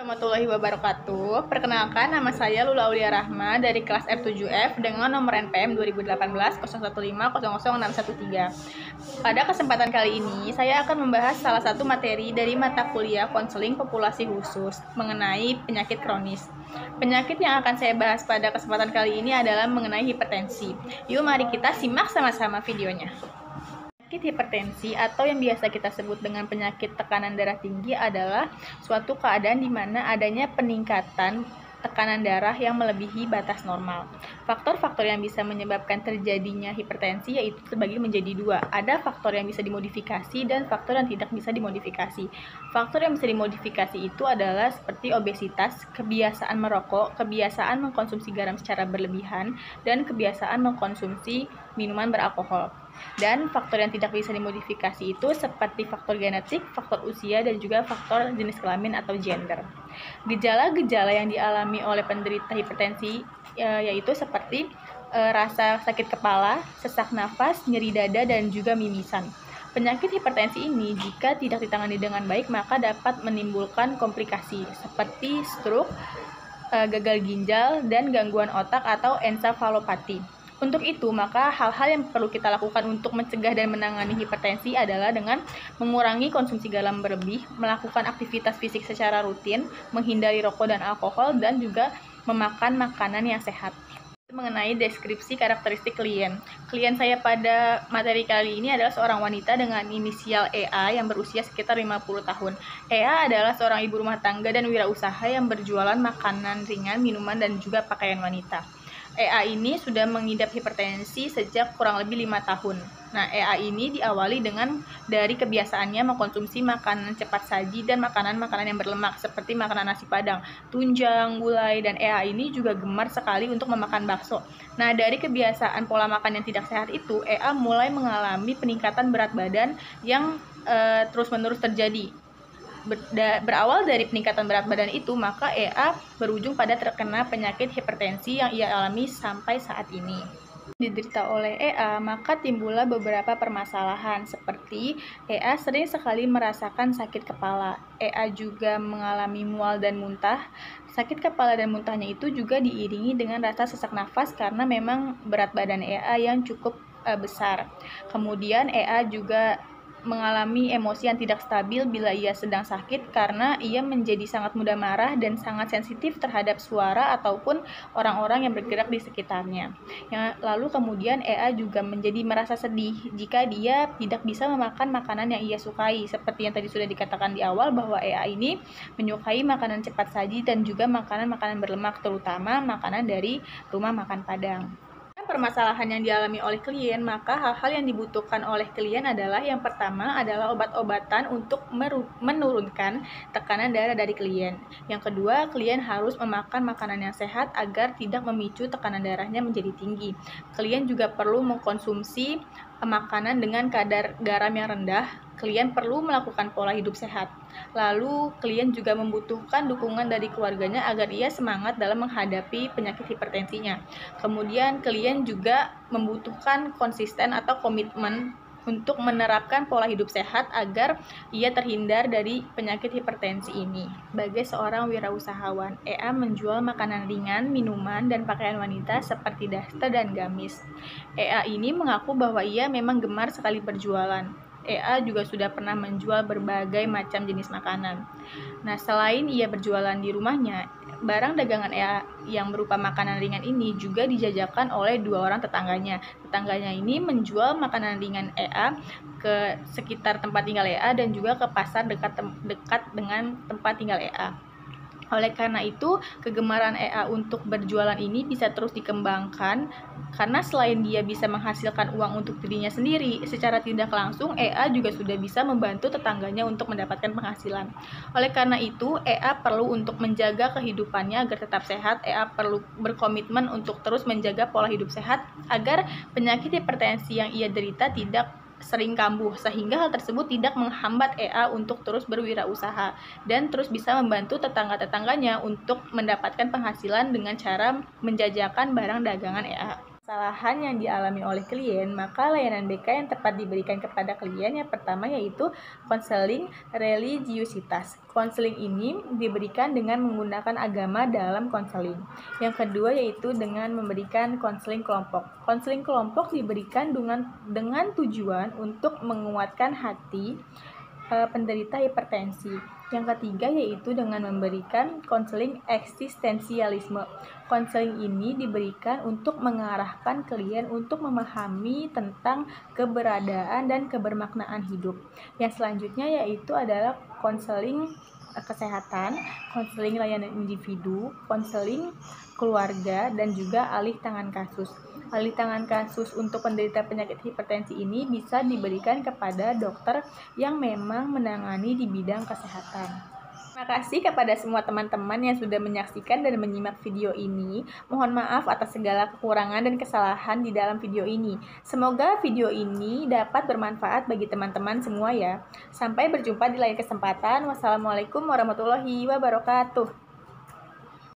Warahmatullahi wabarakatuh. Perkenalkan, nama saya Lula Aulia Rahma dari kelas F7F dengan nomor NPM 2018 01500613. Pada kesempatan kali ini, saya akan membahas salah satu materi dari mata kuliah konseling populasi khusus mengenai penyakit kronis. Penyakit yang akan saya bahas pada kesempatan kali ini adalah mengenai hipertensi. Yuk mari kita simak sama-sama videonya. Penyakit hipertensi atau yang biasa kita sebut dengan penyakit tekanan darah tinggi adalah suatu keadaan di mana adanya peningkatan tekanan darah yang melebihi batas normal. Faktor-faktor yang bisa menyebabkan terjadinya hipertensi yaitu terbagi menjadi dua. Ada faktor yang bisa dimodifikasi dan faktor yang tidak bisa dimodifikasi. Faktor yang bisa dimodifikasi itu adalah seperti obesitas, kebiasaan merokok, kebiasaan mengkonsumsi garam secara berlebihan, dan kebiasaan mengkonsumsi minuman beralkohol. Dan faktor yang tidak bisa dimodifikasi itu seperti faktor genetik, faktor usia, dan juga faktor jenis kelamin atau gender. Gejala-gejala yang dialami oleh penderita hipertensi yaitu seperti rasa sakit kepala, sesak nafas, nyeri dada, dan juga mimisan. Penyakit hipertensi ini jika tidak ditangani dengan baik maka dapat menimbulkan komplikasi seperti stroke, gagal ginjal, dan gangguan otak atau ensefalopati. Untuk itu, maka hal-hal yang perlu kita lakukan untuk mencegah dan menangani hipertensi adalah dengan mengurangi konsumsi garam berlebih, melakukan aktivitas fisik secara rutin, menghindari rokok dan alkohol, dan juga memakan makanan yang sehat. Mengenai deskripsi karakteristik klien. Klien saya pada materi kali ini adalah seorang wanita dengan inisial EA yang berusia sekitar 50 tahun. EA adalah seorang ibu rumah tangga dan wirausaha yang berjualan makanan ringan, minuman, dan juga pakaian wanita. EA ini sudah mengidap hipertensi sejak kurang lebih 5 tahun. Nah, EA ini diawali dari kebiasaannya mengkonsumsi makanan cepat saji dan makanan-makanan yang berlemak seperti makanan nasi padang, tunjang, gulai, dan EA ini juga gemar sekali untuk memakan bakso. Nah, dari kebiasaan pola makan yang tidak sehat itu, EA mulai mengalami peningkatan berat badan yang terus-menerus terjadi. Berawal dari peningkatan berat badan itu, maka EA berujung pada terkena penyakit hipertensi yang ia alami sampai saat ini. Diderita oleh EA, maka timbullah beberapa permasalahan seperti EA sering sekali merasakan sakit kepala. EA juga mengalami mual dan muntah. Sakit kepala dan muntahnya itu juga diiringi dengan rasa sesak nafas karena memang berat badan EA yang cukup besar. Kemudian EA juga mengalami emosi yang tidak stabil bila ia sedang sakit karena ia menjadi sangat mudah marah dan sangat sensitif terhadap suara ataupun orang-orang yang bergerak di sekitarnya. Lalu kemudian EA juga menjadi merasa sedih jika dia tidak bisa memakan makanan yang ia sukai. Seperti yang tadi sudah dikatakan di awal bahwa EA ini menyukai makanan cepat saji dan juga makanan-makanan berlemak, terutama makanan dari rumah makan Padang. Permasalahan yang dialami oleh klien, maka hal-hal yang dibutuhkan oleh klien adalah yang pertama adalah obat-obatan untuk menurunkan tekanan darah dari klien. Yang kedua, klien harus memakan makanan yang sehat agar tidak memicu tekanan darahnya menjadi tinggi. Klien juga perlu mengkonsumsi makanan dengan kadar garam yang rendah. Klien perlu melakukan pola hidup sehat. Lalu, klien juga membutuhkan dukungan dari keluarganya agar ia semangat dalam menghadapi penyakit hipertensinya. Kemudian, klien juga membutuhkan konsisten atau komitmen untuk menerapkan pola hidup sehat agar ia terhindar dari penyakit hipertensi ini. Sebagai seorang wirausahawan, EA menjual makanan ringan, minuman, dan pakaian wanita seperti daster dan gamis. EA ini mengaku bahwa ia memang gemar sekali berjualan. EA juga sudah pernah menjual berbagai macam jenis makanan. Nah, selain ia berjualan di rumahnya, barang dagangan EA yang berupa makanan ringan ini juga dijajakan oleh dua orang tetangganya. Tetangganya ini menjual makanan ringan EA ke sekitar tempat tinggal EA dan juga ke pasar dekat dengan tempat tinggal EA. Oleh karena itu, kegemaran EA untuk berjualan ini bisa terus dikembangkan karena selain dia bisa menghasilkan uang untuk dirinya sendiri, secara tidak langsung EA juga sudah bisa membantu tetangganya untuk mendapatkan penghasilan. Oleh karena itu, EA perlu untuk menjaga kehidupannya agar tetap sehat. EA perlu berkomitmen untuk terus menjaga pola hidup sehat agar penyakit hipertensi yang ia derita tidak sering kambuh, sehingga hal tersebut tidak menghambat EA untuk terus berwirausaha dan terus bisa membantu tetangga-tetangganya untuk mendapatkan penghasilan dengan cara menjajakan barang dagangan EA. kesalahan yang dialami oleh klien, maka layanan BK yang tepat diberikan kepada klien yang pertama yaitu konseling religiusitas. Konseling ini diberikan dengan menggunakan agama dalam konseling. Yang kedua yaitu dengan memberikan konseling kelompok. Konseling kelompok diberikan dengan tujuan untuk menguatkan hati penderita hipertensi. Yang ketiga yaitu dengan memberikan konseling eksistensialisme. Konseling ini diberikan untuk mengarahkan klien untuk memahami tentang keberadaan dan kebermaknaan hidup. Yang selanjutnya yaitu adalah konseling kesehatan, konseling layanan individu, konseling keluarga, dan juga alih tangan kasus. Alih tangan kasus untuk penderita penyakit hipertensi ini bisa diberikan kepada dokter yang memang menangani di bidang kesehatan. Terima kasih kepada semua teman-teman yang sudah menyaksikan dan menyimak video ini. Mohon maaf atas segala kekurangan dan kesalahan di dalam video ini. Semoga video ini dapat bermanfaat bagi teman-teman semua ya. Sampai berjumpa di lain kesempatan. Wassalamualaikum warahmatullahi wabarakatuh.